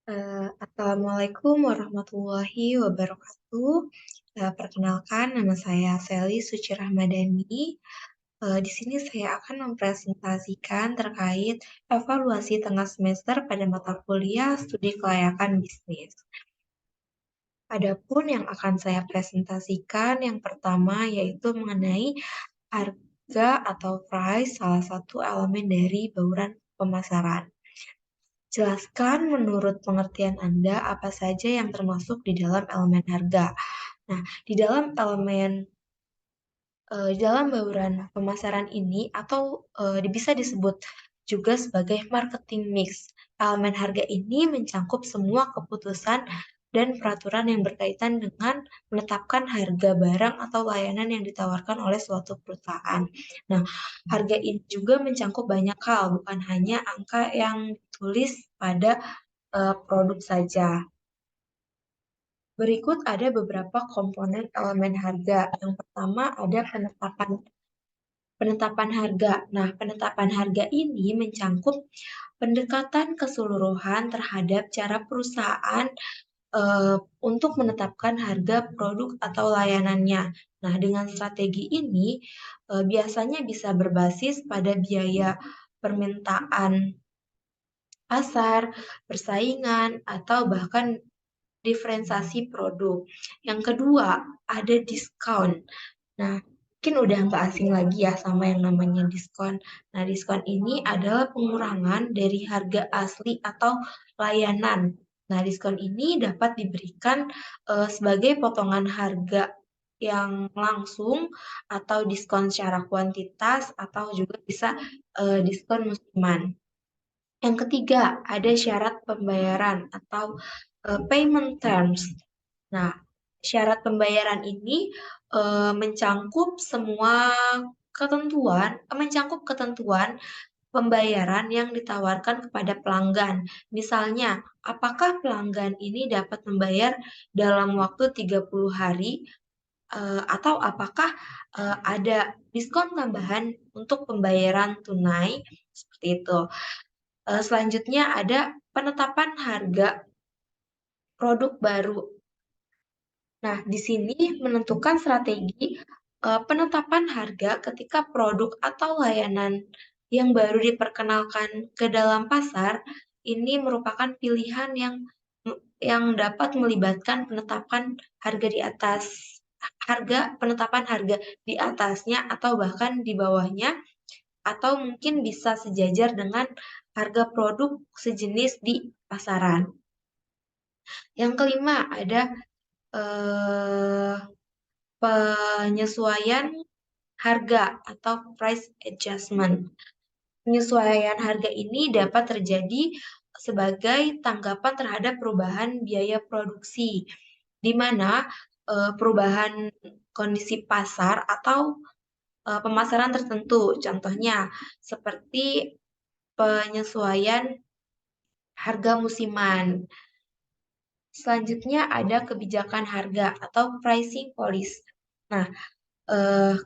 Assalamualaikum warahmatullahi wabarakatuh. Perkenalkan nama saya Sally Suci Rahmadani. Di sini saya akan mempresentasikan terkait evaluasi tengah semester pada mata kuliah Studi Kelayakan Bisnis. Adapun yang akan saya presentasikan yang pertama yaitu mengenai harga atau price, salah satu elemen dari bauran pemasaran. Jelaskan menurut pengertian Anda apa saja yang termasuk di dalam elemen harga. Nah, di dalam bauran pemasaran ini atau bisa disebut juga sebagai marketing mix. Elemen harga ini mencangkup semua keputusan dan peraturan yang berkaitan dengan menetapkan harga barang atau layanan yang ditawarkan oleh suatu perusahaan. Nah, harga ini juga mencangkup banyak hal, bukan hanya angka yang ditulis pada produk saja. Berikut ada beberapa komponen elemen harga. Yang pertama ada penetapan harga. Nah, penetapan harga ini mencangkup pendekatan keseluruhan terhadap cara perusahaan untuk menetapkan harga produk atau layanannya. Nah, dengan strategi ini biasanya bisa berbasis pada biaya permintaan pasar, persaingan, atau bahkan diferensiasi produk. Yang kedua, ada diskon. Nah, mungkin udah nggak asing lagi ya sama yang namanya diskon. Nah, diskon ini adalah pengurangan dari harga asli atau layanan. Nah, diskon ini dapat diberikan sebagai potongan harga yang langsung atau diskon secara kuantitas atau juga bisa diskon musiman. Yang ketiga, ada syarat pembayaran atau payment terms. Nah, syarat pembayaran ini mencangkup ketentuan pembayaran yang ditawarkan kepada pelanggan. Misalnya, apakah pelanggan ini dapat membayar dalam waktu 30 hari atau apakah ada diskon tambahan untuk pembayaran tunai seperti itu. Selanjutnya ada penetapan harga produk baru. Nah, di sini menentukan strategi penetapan harga ketika produk atau layanan yang baru diperkenalkan ke dalam pasar ini merupakan pilihan yang dapat melibatkan penetapan harga di atasnya atau bahkan di bawahnya atau mungkin bisa sejajar dengan harga produk sejenis di pasaran. Yang kelima ada penyesuaian harga atau price adjustment. Penyesuaian harga ini dapat terjadi sebagai tanggapan terhadap perubahan biaya produksi, di mana perubahan kondisi pasar atau pemasaran tertentu, contohnya seperti penyesuaian harga musiman. Selanjutnya ada kebijakan harga atau pricing policy. Nah,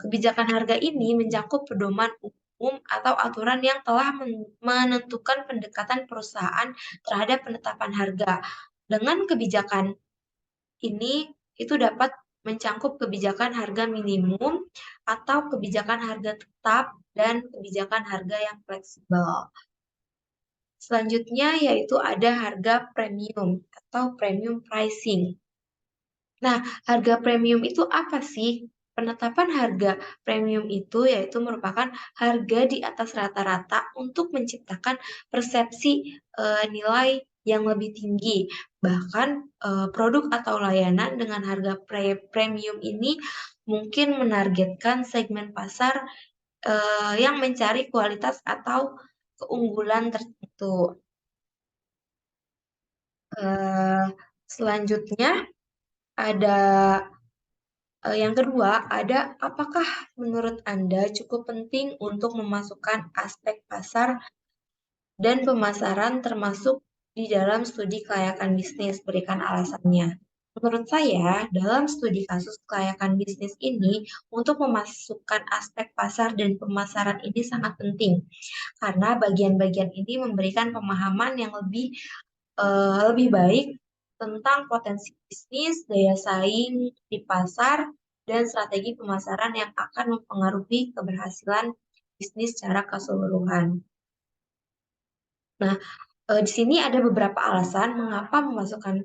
kebijakan harga ini mencakup pedoman umum atau aturan yang telah menentukan pendekatan perusahaan terhadap penetapan harga. Dengan kebijakan ini, itu dapat mencangkup kebijakan harga minimum atau kebijakan harga tetap dan kebijakan harga yang fleksibel. Selanjutnya yaitu ada harga premium atau premium pricing. Nah, harga premium itu apa sih? Penetapan harga premium itu yaitu merupakan harga di atas rata-rata untuk menciptakan persepsi nilai yang lebih tinggi. Bahkan produk atau layanan dengan harga premium ini mungkin menargetkan segmen pasar yang mencari kualitas atau keunggulan tertentu. Selanjutnya ada yang kedua, ada apakah menurut Anda cukup penting untuk memasukkan aspek pasar dan pemasaran termasuk di dalam studi kelayakan bisnis? Berikan alasannya. Menurut saya, dalam studi kasus kelayakan bisnis ini, untuk memasukkan aspek pasar dan pemasaran ini sangat penting, karena bagian-bagian ini memberikan pemahaman yang lebih lebih baik tentang potensi bisnis, daya saing di pasar, dan strategi pemasaran yang akan mempengaruhi keberhasilan bisnis secara keseluruhan. Nah, di sini ada beberapa alasan mengapa memasukkan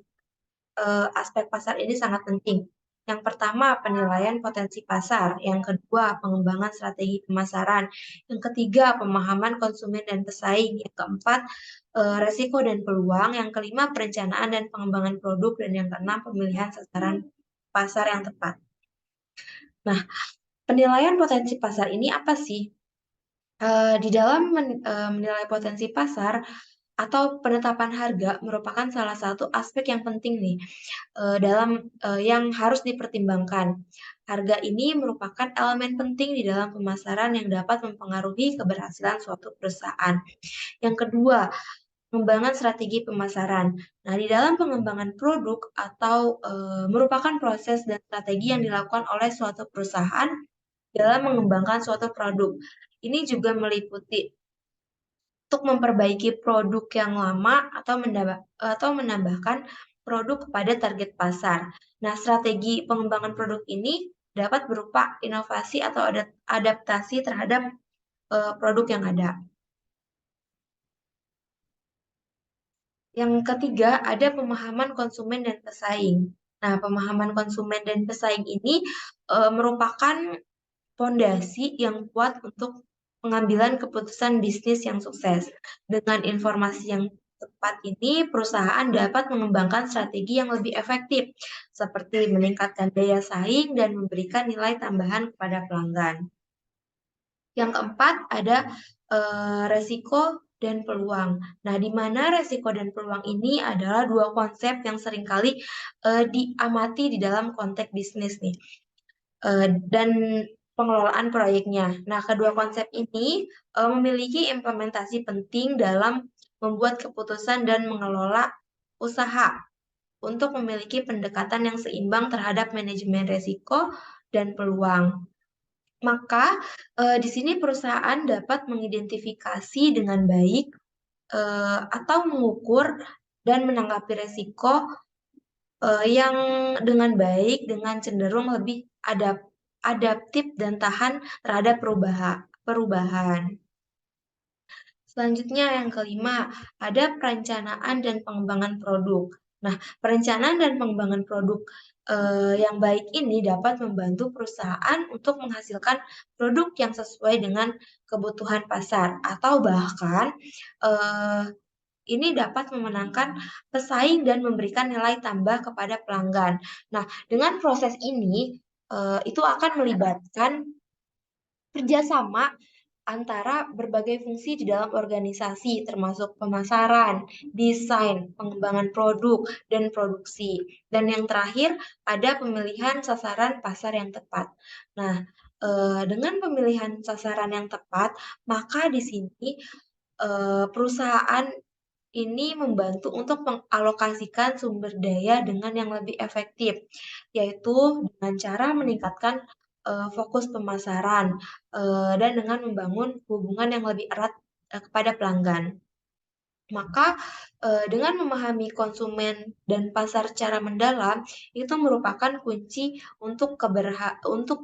aspek pasar ini sangat penting. Yang pertama, penilaian potensi pasar. Yang kedua, pengembangan strategi pemasaran. Yang ketiga, pemahaman konsumen dan pesaing. Yang keempat, resiko dan peluang. Yang kelima, perencanaan dan pengembangan produk. Dan yang keenam, pemilihan sasaran pasar yang tepat. Nah, penilaian potensi pasar ini apa sih? Di dalam menilai potensi pasar atau penetapan harga merupakan salah satu aspek yang penting nih yang harus dipertimbangkan. Harga ini merupakan elemen penting di dalam pemasaran yang dapat mempengaruhi keberhasilan suatu perusahaan. Yang kedua, pengembangan strategi pemasaran. Nah, di dalam pengembangan produk atau merupakan proses dan strategi yang dilakukan oleh suatu perusahaan dalam mengembangkan suatu produk. Ini juga meliputi untuk memperbaiki produk yang lama atau menambahkan produk kepada target pasar. Nah, strategi pengembangan produk ini dapat berupa inovasi atau adaptasi terhadap produk yang ada. Yang ketiga, ada pemahaman konsumen dan pesaing. Nah, pemahaman konsumen dan pesaing ini merupakan fondasi yang kuat untuk pengambilan keputusan bisnis yang sukses. Dengan informasi yang tepat ini, perusahaan dapat mengembangkan strategi yang lebih efektif, seperti meningkatkan daya saing dan memberikan nilai tambahan kepada pelanggan. Yang keempat, ada resiko dan peluang. Nah, di mana resiko dan peluang ini adalah dua konsep yang seringkali diamati di dalam konteks bisnis nih dan pengelolaan proyeknya. Nah, kedua konsep ini memiliki implementasi penting dalam membuat keputusan dan mengelola usaha untuk memiliki pendekatan yang seimbang terhadap manajemen risiko dan peluang. Maka di sini perusahaan dapat mengidentifikasi dengan baik atau mengukur dan menanggapi risiko yang dengan baik, dengan cenderung lebih adaptif dan tahan terhadap perubahan. Selanjutnya yang kelima, ada perencanaan dan pengembangan produk. Nah, perencanaan dan pengembangan produk yang baik ini dapat membantu perusahaan untuk menghasilkan produk yang sesuai dengan kebutuhan pasar atau bahkan ini dapat memenangkan pesaing dan memberikan nilai tambah kepada pelanggan. Nah, dengan proses ini itu akan melibatkan kerjasama antara berbagai fungsi di dalam organisasi, termasuk pemasaran, desain, pengembangan produk, dan produksi. Dan yang terakhir, ada pemilihan sasaran pasar yang tepat. Nah, dengan pemilihan sasaran yang tepat, maka di sini perusahaan ini membantu untuk mengalokasikan sumber daya dengan yang lebih efektif, yaitu dengan cara meningkatkan fokus pemasaran dan dengan membangun hubungan yang lebih erat kepada pelanggan. Maka dengan memahami konsumen dan pasar secara mendalam itu merupakan kunci untuk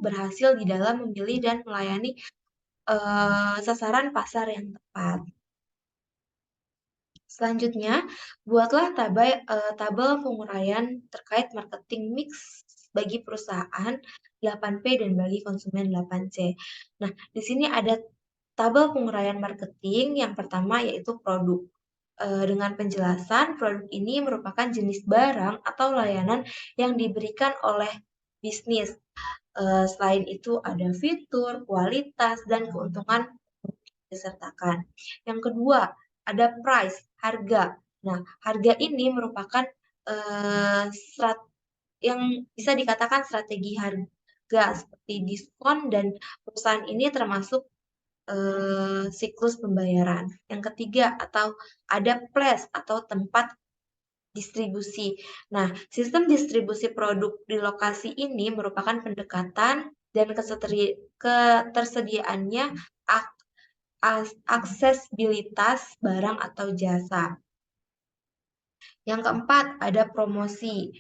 berhasil di dalam memilih dan melayani sasaran pasar yang tepat. Selanjutnya, buatlah tabel penguraian terkait marketing mix bagi perusahaan 8P dan bagi konsumen 8C. Nah, di sini ada tabel penguraian marketing yang pertama yaitu produk. Dengan penjelasan, produk ini merupakan jenis barang atau layanan yang diberikan oleh bisnis. Selain itu ada fitur, kualitas, dan keuntungan disertakan. Yang kedua, ada price, harga. Nah, harga ini merupakan yang bisa dikatakan strategi harga seperti diskon dan perusahaan ini termasuk siklus pembayaran. Yang ketiga, atau ada place atau tempat distribusi. Nah, sistem distribusi produk di lokasi ini merupakan pendekatan dan ketersediaannya aksesibilitas barang atau jasa. Yang keempat, ada promosi.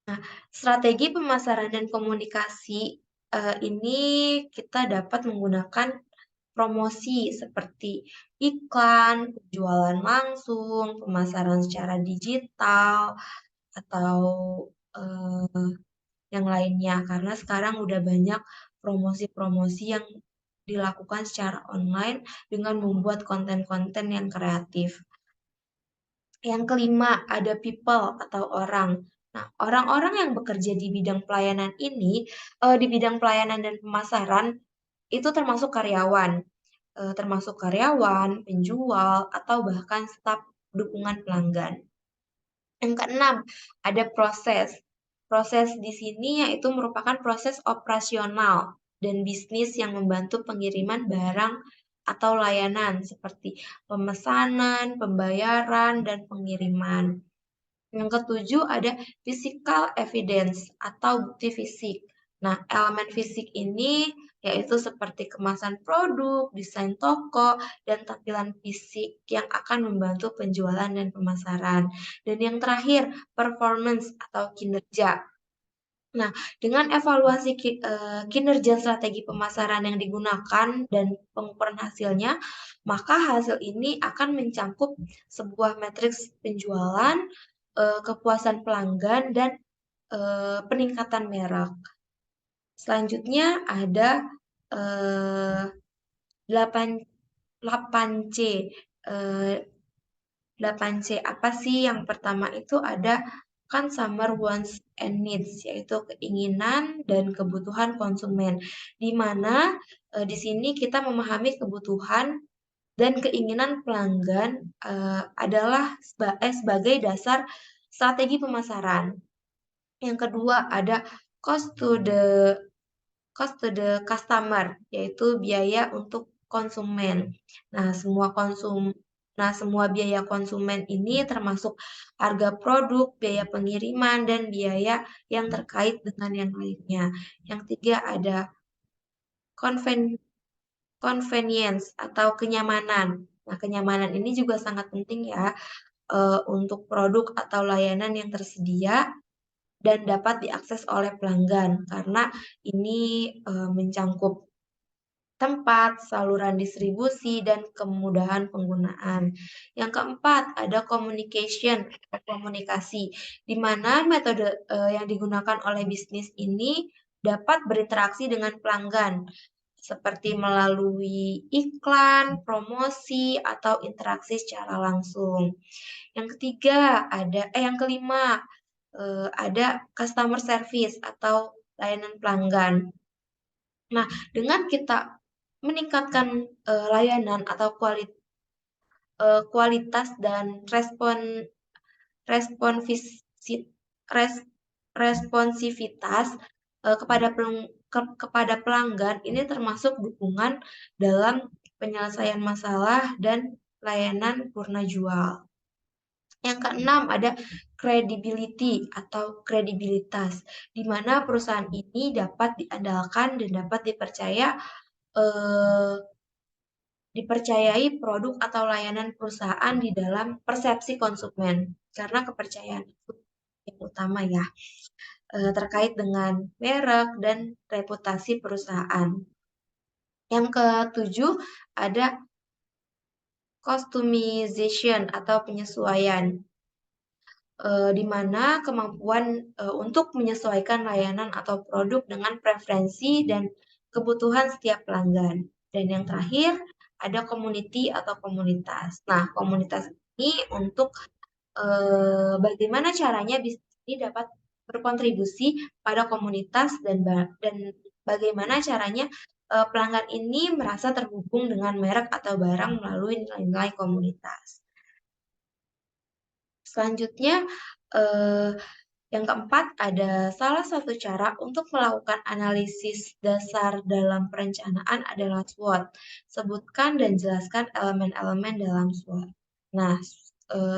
Nah, strategi pemasaran dan komunikasi ini kita dapat menggunakan promosi seperti iklan, penjualan langsung, pemasaran secara digital, atau eh, yang lainnya. Karena sekarang udah banyak promosi-promosi yang dilakukan secara online dengan membuat konten-konten yang kreatif. Yang kelima, ada people atau orang. Nah, orang-orang yang bekerja di bidang pelayanan ini, di bidang pelayanan dan pemasaran, itu termasuk karyawan, penjual, atau bahkan staf dukungan pelanggan. Yang keenam, ada proses. Proses di sini yaitu merupakan proses operasional dan bisnis yang membantu pengiriman barang atau layanan seperti pemesanan, pembayaran, dan pengiriman. Yang ketujuh ada physical evidence atau bukti fisik. Nah, elemen fisik ini yaitu seperti kemasan produk, desain toko, dan tampilan fisik yang akan membantu penjualan dan pemasaran. Dan yang terakhir, performance atau kinerja. Nah, dengan evaluasi kinerja strategi pemasaran yang digunakan dan pengukuran hasilnya, maka hasil ini akan mencangkup sebuah matriks penjualan, kepuasan pelanggan, dan peningkatan merek. Selanjutnya ada eh, 8, 8C. Eh, 8C apa sih? Yang pertama itu ada consumer wants and needs, yaitu keinginan dan kebutuhan konsumen. Di mana di sini kita memahami kebutuhan dan keinginan pelanggan adalah sebagai dasar strategi pemasaran. Yang kedua ada cost to the customer, yaitu biaya untuk konsumen. Nah, semua biaya konsumen ini termasuk harga produk, biaya pengiriman, dan biaya yang terkait dengan yang lainnya. Yang tiga ada conven- convenience atau kenyamanan. Nah, kenyamanan ini juga sangat penting ya untuk produk atau layanan yang tersedia dan dapat diakses oleh pelanggan karena ini mencangkup tempat, saluran distribusi, dan kemudahan penggunaan. Yang keempat, ada communication atau komunikasi, di mana metode yang digunakan oleh bisnis ini dapat berinteraksi dengan pelanggan, seperti melalui iklan, promosi, atau interaksi secara langsung. Yang kelima, ada customer service atau layanan pelanggan. Nah, dengan kita meningkatkan layanan atau kualitas dan responsivit- res- responsivitas kepada pelanggan ini termasuk dukungan dalam penyelesaian masalah dan layanan purna jual. Yang keenam ada credibility atau kredibilitas, di mana perusahaan ini dapat diandalkan dan dapat dipercayai produk atau layanan perusahaan di dalam persepsi konsumen. Karena kepercayaan itu yang utama ya, terkait dengan merek dan reputasi perusahaan. Yang ketujuh ada customization atau penyesuaian. Di mana kemampuan untuk menyesuaikan layanan atau produk dengan preferensi dan kebutuhan setiap pelanggan. Dan yang terakhir, ada community atau komunitas. Nah, komunitas ini untuk bagaimana caranya bisnis ini dapat berkontribusi pada komunitas dan bagaimana caranya pelanggan ini merasa terhubung dengan merek atau barang melalui nilai-nilai komunitas. Selanjutnya, eh, yang keempat, ada salah satu cara untuk melakukan analisis dasar dalam perencanaan adalah SWOT. Sebutkan dan jelaskan elemen-elemen dalam SWOT. Nah,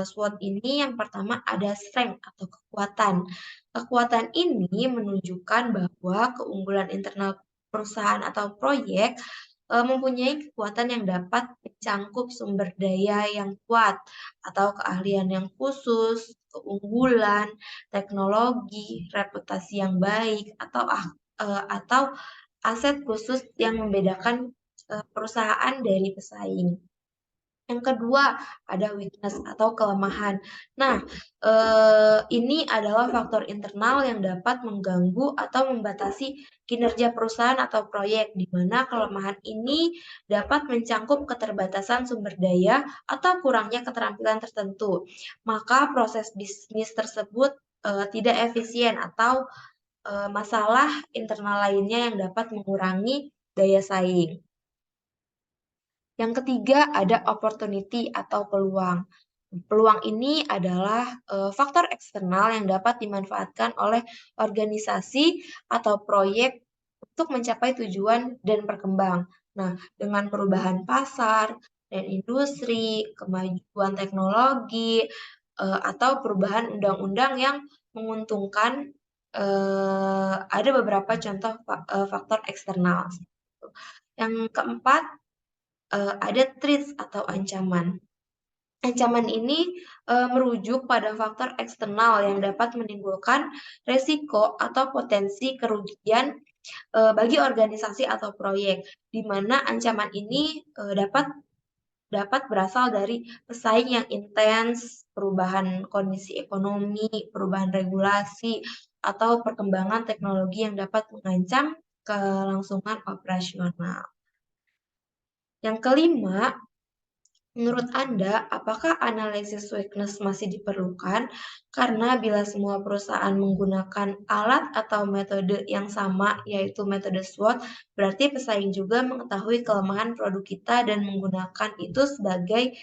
SWOT ini yang pertama ada strength atau kekuatan. Kekuatan ini menunjukkan bahwa keunggulan internal perusahaan atau proyek mempunyai kekuatan yang dapat mencangkup sumber daya yang kuat atau keahlian yang khusus, keunggulan, teknologi, reputasi yang baik, atau aset khusus yang membedakan, perusahaan dari pesaing. Yang kedua, ada weakness atau kelemahan. Nah, ini adalah faktor internal yang dapat mengganggu atau membatasi kinerja perusahaan atau proyek, di mana kelemahan ini dapat mencangkup keterbatasan sumber daya atau kurangnya keterampilan tertentu. Maka proses bisnis tersebut, tidak efisien atau, masalah internal lainnya yang dapat mengurangi daya saing. Yang ketiga ada opportunity atau peluang. Peluang ini adalah, faktor eksternal yang dapat dimanfaatkan oleh organisasi atau proyek untuk mencapai tujuan dan berkembang. Nah, dengan perubahan pasar dan industri, kemajuan teknologi, atau perubahan undang-undang yang menguntungkan, ada beberapa contoh faktor eksternal. Yang keempat, ada threats atau ancaman. Ancaman ini, merujuk pada faktor eksternal yang dapat menimbulkan resiko atau potensi kerugian, bagi organisasi atau proyek, di mana ancaman ini, dapat dapat berasal dari pesaing yang intens, perubahan kondisi ekonomi, perubahan regulasi, atau perkembangan teknologi yang dapat mengancam kelangsungan operasional. Yang kelima, menurut Anda, apakah analisis weakness masih diperlukan? Karena bila semua perusahaan menggunakan alat atau metode yang sama, yaitu metode SWOT, berarti pesaing juga mengetahui kelemahan produk kita dan menggunakan itu sebagai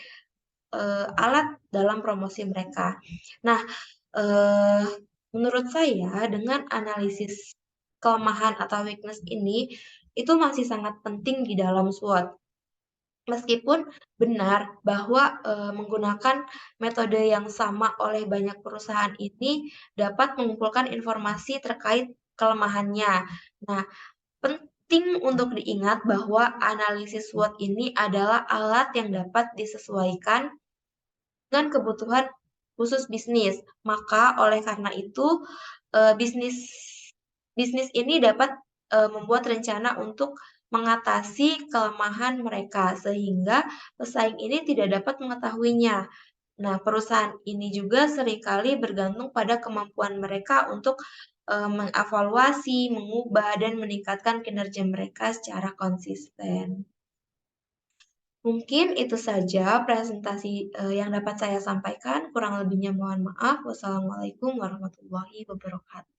alat dalam promosi mereka. Nah, eee, menurut saya dengan analisis kelemahan atau weakness ini, itu masih sangat penting di dalam SWOT. Meskipun benar bahwa, menggunakan metode yang sama oleh banyak perusahaan ini dapat mengumpulkan informasi terkait kelemahannya. Nah, penting untuk diingat bahwa analisis SWOT ini adalah alat yang dapat disesuaikan dengan kebutuhan khusus bisnis. Maka oleh karena itu, bisnis bisnis ini dapat, membuat rencana untuk mengatasi kelemahan mereka, sehingga pesaing ini tidak dapat mengetahuinya. Nah, perusahaan ini juga seringkali bergantung pada kemampuan mereka untuk, mengevaluasi, mengubah, dan meningkatkan kinerja mereka secara konsisten. Mungkin itu saja presentasi, yang dapat saya sampaikan, kurang lebihnya mohon maaf. Wassalamualaikum warahmatullahi wabarakatuh.